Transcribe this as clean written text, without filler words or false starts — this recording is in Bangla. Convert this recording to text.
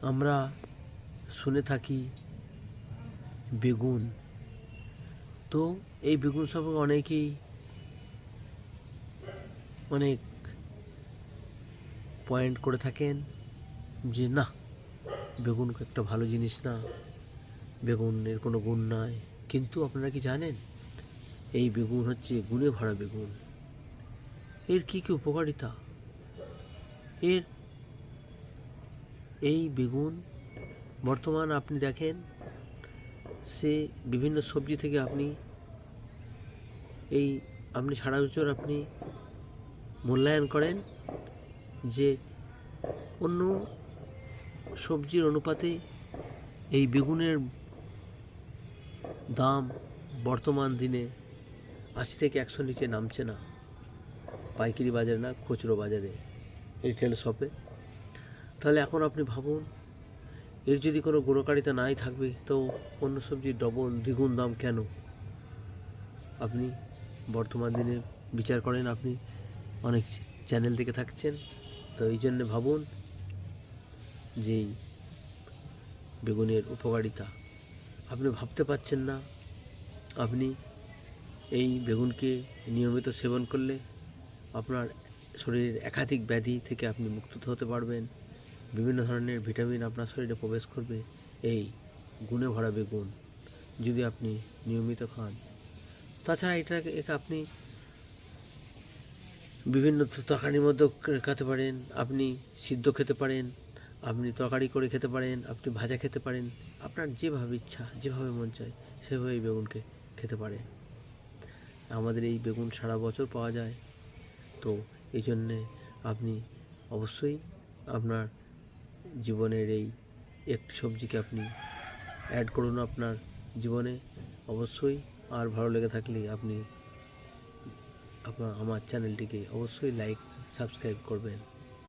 আমরা শুনে থাকি বেগুন। তো এই বেগুন সম্পর্কে অনেকেই অনেক পয়েন্ট করে থাকেন যে না, বেগুন একটা ভালো জিনিস না, বেগুনের কোনো গুণ নাই। কিন্তু আপনারা কি জানেন এই বেগুন হচ্ছে গুণে ভরা বেগুন? এর কী কী উপকারিতা? এর এই বেগুন বর্তমান আপনি দেখেন, সে বিভিন্ন সবজি থেকে আপনি সারা বছর আপনি মূল্যায়ন করেন যে অন্য সবজির অনুপাতে এই বেগুনের দাম বর্তমান দিনে ৮০ থেকে ১০০ নিচে নামছে না, পাইকারি বাজারে না, খুচরো বাজারে, রিটেল শপে। তাহলে এখন আপনি ভাবুন, এর যদি কোনো গুণকারিতা নাই থাকবে তো অন্য সবজির ডবল দ্বিগুণ দাম কেন? আপনি বর্তমান দিনে বিচার করেন, আপনি অনেক চ্যানেল থেকে থাকছেন, তো এই জন্যে ভাবুন যে বেগুনের উপকারিতা আপনি ভাবতে পারছেন না। আপনি এই বেগুনকে নিয়মিত সেবন করলে আপনার শরীরের একাধিক ব্যাধি থেকে আপনি মুক্ত হতে পারবেন। বিভিন্ন ধরনের ভিটামিন আপনার শরীরে প্রবেশ করবে এই গুণে ভরা বেগুন যদি আপনি নিয়মিত খান। তাছাড়া একে আপনি বিভিন্ন তরকারির মধ্যেও খেতে পারেন, আপনি সিদ্ধ খেতে পারেন, আপনি তরকারি করে খেতে পারেন, আপনি ভাজা খেতে পারেন, আপনার যেভাবে ইচ্ছা, যেভাবে মন চায় সেভাবে এই বেগুনকে খেতে পারেন। আমাদের এই বেগুন সারা বছর পাওয়া যায়, তো এই জন্যে আপনি অবশ্যই আপনার জীবনের এই একটি সবজিকে আপনি অ্যাড করুন আপনার জীবনে অবশ্যই। আর ভালো লেগে থাকলে আপনি আমার চ্যানেলটিকে অবশ্যই লাইক সাবস্ক্রাইব করবেন।